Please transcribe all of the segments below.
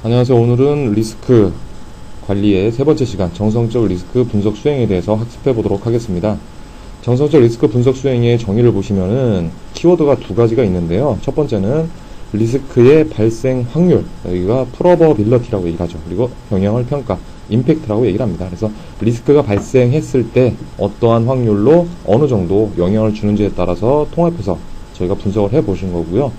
안녕하세요. 오늘은 리스크 관리의 세 번째 시간, 정성적 리스크 분석 수행에 대해서 학습해 보도록 하겠습니다. 정성적 리스크 분석 수행의 정의를 보시면은 키워드가 두 가지가 있는데요. 첫 번째는 리스크의 발생 확률, 여기가 프로버빌리티라고 얘기하죠. 그리고 영향을 평가, 임팩트라고 얘기를 합니다. 그래서 리스크가 발생했을 때 어떠한 확률로 어느 정도 영향을 주는지에 따라서 통합해서 저희가 분석을 해 보신 거고요.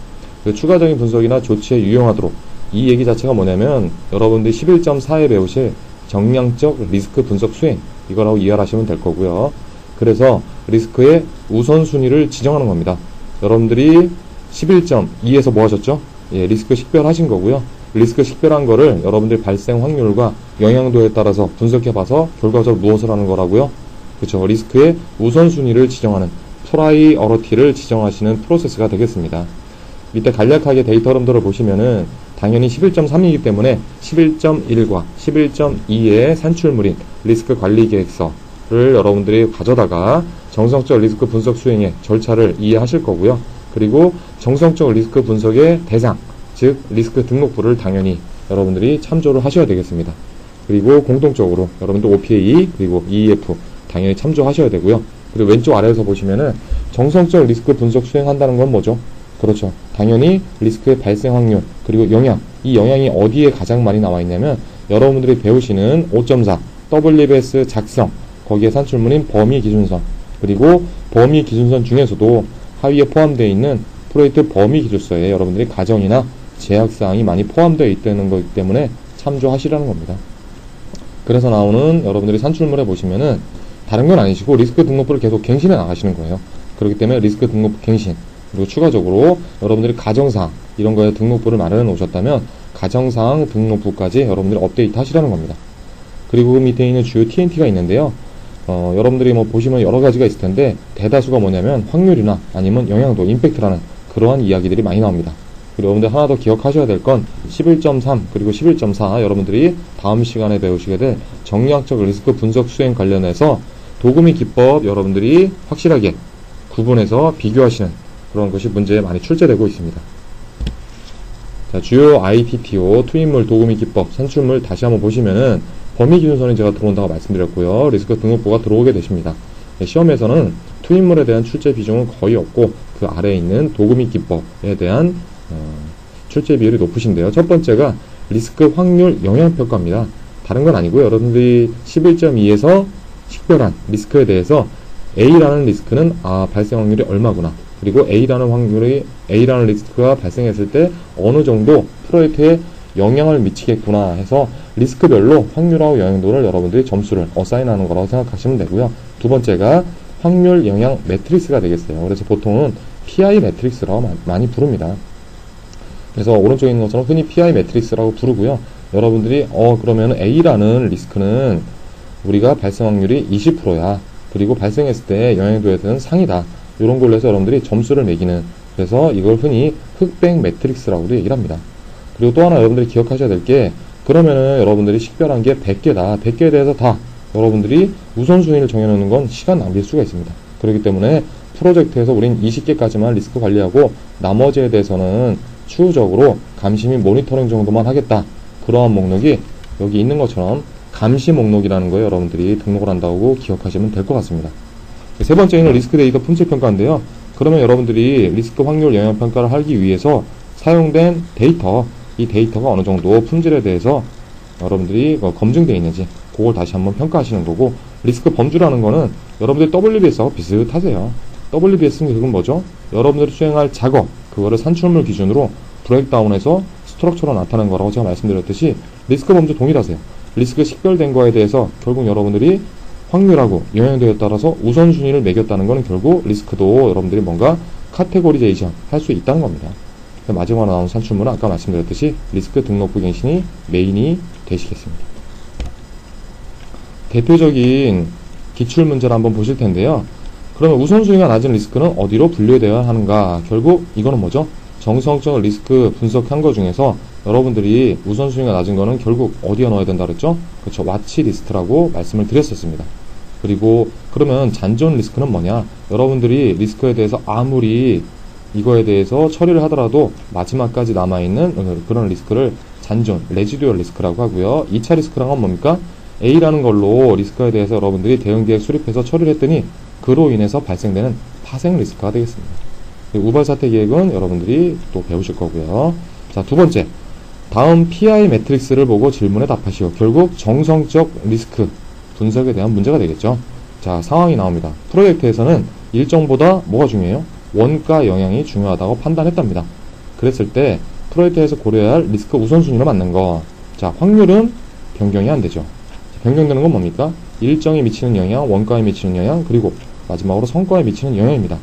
그 추가적인 분석이나 조치에 유용하도록, 이 얘기 자체가 뭐냐면 여러분들이 11.4에 배우실 정량적 리스크 분석 수행, 이거라고 이해를 하시면 될 거고요. 그래서 리스크의 우선순위를 지정하는 겁니다. 여러분들이 11.2에서 뭐 하셨죠? 리스크 식별하신 거고요. 리스크 식별한 거를 여러분들 발생 확률과 영향도에 따라서 분석해봐서 결과적으로 무엇을 하는 거라고요? 그렇죠. 리스크의 우선순위를 지정하는 프라이어리티를 지정하시는 프로세스가 되겠습니다. 밑에 간략하게 데이터 흐름들을 보시면은 당연히 11.3이기 때문에 11.1과 11.2의 산출물인 리스크 관리 계획서를 여러분들이 가져다가 정성적 리스크 분석 수행의 절차를 이해하실 거고요. 그리고 정성적 리스크 분석의 대상, 즉 리스크 등록부를 당연히 여러분들이 참조를 하셔야 되겠습니다. 그리고 공통적으로 여러분들 OPA 그리고 EEF 당연히 참조하셔야 되고요. 그리고 왼쪽 아래에서 보시면은 정성적 리스크 분석 수행한다는 건 뭐죠? 그렇죠. 당연히 리스크의 발생 확률, 그리고 영향, 이 영향이 어디에 가장 많이 나와 있냐면 여러분들이 배우시는 5.4 WBS 작성, 거기에 산출물인 범위 기준선, 그리고 범위 기준선 중에서도 하위에 포함되어 있는 프로젝트 범위 기준서에 여러분들이 가정이나 제약사항이 많이 포함되어 있다는 거기 때문에 참조하시라는 겁니다. 그래서 나오는 여러분들이 산출물에 보시면은 다른 건 아니시고 리스크 등록부를 계속 갱신해 나가시는 거예요. 그렇기 때문에 리스크 등록부 갱신, 그리고 추가적으로 여러분들이 가정사항 이런 거에 등록부를 마련해 놓으셨다면 가정사항 등록부까지 여러분들이 업데이트 하시라는 겁니다. 그리고 그 밑에 있는 주요 TNT가 있는데요. 여러분들이 뭐 보시면 여러 가지가 있을 텐데 대다수가 뭐냐면 확률이나 아니면 영향도, 임팩트라는 그러한 이야기들이 많이 나옵니다. 그리고 여러분들 하나 더 기억하셔야 될 건 11.3 그리고 11.4 여러분들이 다음 시간에 배우시게 될 정량적 리스크 분석 수행 관련해서 도구미 기법 여러분들이 확실하게 구분해서 비교하시는 그런 것이 문제에 많이 출제되고 있습니다. 자, 주요 ITTO, 투입물, 도구미 기법, 산출물 다시 한번 보시면은 범위 기준선이 제가 들어온다고 말씀드렸고요. 리스크 등록부가 들어오게 되십니다. 시험에서는 투입물에 대한 출제 비중은 거의 없고 그 아래에 있는 도구미 기법에 대한 출제 비율이 높으신데요. 첫 번째가 리스크 확률 영향평가입니다. 다른 건 아니고요. 여러분들이 11.2에서 식별한 리스크에 대해서 A라는 리스크는 발생 확률이 얼마구나, 그리고 A라는 리스크가 발생했을 때 어느 정도 프로젝트에 영향을 미치겠구나 해서 리스크별로 확률하고 영향도를 여러분들이 점수를 어사인하는 거라고 생각하시면 되고요. 두 번째가 확률 영향 매트릭스가 되겠어요. 그래서 보통은 PI 매트릭스라고 많이 부릅니다. 그래서 오른쪽에 있는 것처럼 흔히 PI 매트릭스라고 부르고요. 여러분들이 그러면 A라는 리스크는 우리가 발생 확률이 20%야. 그리고 발생했을 때 영향도에 대한 상이다. 이런 걸로 해서 여러분들이 점수를 매기는, 그래서 이걸 흔히 흑백 매트릭스라고도 얘기를 합니다. 그리고 또 하나 여러분들이 기억하셔야 될 게, 그러면은 여러분들이 식별한 게 100개다. 100개에 대해서 다 여러분들이 우선순위를 정해놓는 건 시간 낭비일 수가 있습니다. 그렇기 때문에 프로젝트에서 우린 20개까지만 리스크 관리하고 나머지에 대해서는 추후적으로 감시 및 모니터링 정도만 하겠다. 그러한 목록이 여기 있는 것처럼 감시 목록이라는 거에 여러분들이 등록을 한다고 기억하시면 될 것 같습니다. 세 번째는 리스크 데이터 품질 평가인데요. 그러면 여러분들이 리스크 확률 영향 평가를 하기 위해서 사용된 데이터, 이 데이터가 어느 정도 품질에 대해서 여러분들이 검증되어 있는지 그걸 다시 한번 평가하시는 거고, 리스크 범주라는 거는 여러분들 WBS하고 비슷하세요. WBS는 그건 뭐죠? 여러분들이 수행할 작업, 그거를 산출물 기준으로 브레이크다운해서 스트럭처로 나타내는 거라고 제가 말씀드렸듯이 리스크 범주 동일하세요. 리스크 식별된 거에 대해서 결국 여러분들이 확률하고 영향도에 따라서 우선순위를 매겼다는 것은 결국 리스크도 여러분들이 뭔가 카테고리제이션 할 수 있다는 겁니다. 마지막으로 나온 산출물은 아까 말씀드렸듯이 리스크 등록부 갱신이 메인이 되시겠습니다. 대표적인 기출문제를 한번 보실 텐데요. 그러면 우선순위가 낮은 리스크는 어디로 분류되어야 하는가? 결국 이거는 뭐죠? 정성적 리스크 분석한 거 중에서 여러분들이 우선순위가 낮은 거는 결국 어디에 넣어야 된다 그랬죠? 그렇죠. 와치 리스트라고 말씀을 드렸었습니다. 그리고 그러면 잔존 리스크는 뭐냐? 여러분들이 리스크에 대해서 아무리 이거에 대해서 처리를 하더라도 마지막까지 남아있는 그런 리스크를 잔존, 레지듀얼 리스크라고 하고요. 2차 리스크란 건 뭡니까? A라는 걸로 리스크에 대해서 여러분들이 대응계획 수립해서 처리를 했더니 그로 인해서 발생되는 파생 리스크가 되겠습니다. 우발 사태 계획은 여러분들이 또 배우실 거고요. 자, 두 번째. 다음 PI 매트릭스를 보고 질문에 답하시오. 결국 정성적 리스크 분석에 대한 문제가 되겠죠. 자, 상황이 나옵니다. 프로젝트에서는 일정보다 뭐가 중요해요? 원가 영향이 중요하다고 판단했답니다. 그랬을 때 프로젝트에서 고려해야 할 리스크 우선순위로 맞는 거. 자, 확률은 변경이 안 되죠. 변경되는 건 뭡니까? 일정에 미치는 영향, 원가에 미치는 영향, 그리고 마지막으로 성과에 미치는 영향입니다.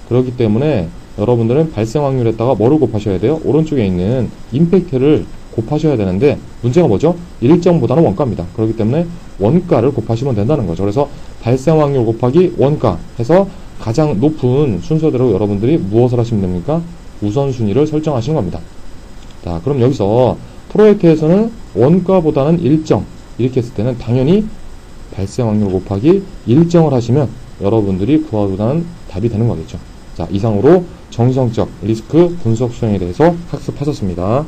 그렇기 때문에 여러분들은 발생 확률에다가 뭐를 곱하셔야 돼요? 오른쪽에 있는 임팩트를 곱하셔야 되는데 문제가 뭐죠? 일정보다는 원가입니다. 그렇기 때문에 원가를 곱하시면 된다는 거죠. 그래서 발생 확률 곱하기 원가 해서 가장 높은 순서대로 여러분들이 무엇을 하시면 됩니까? 우선순위를 설정하시는 겁니다. 자, 그럼 여기서 프로젝트에서는 원가보다는 일정 이렇게 했을 때는 당연히 발생 확률 곱하기 일정을 하시면 여러분들이 구하고자 답이 되는 거겠죠. 자, 이상으로 정성적 리스크 분석 수행에 대해서 학습하셨습니다.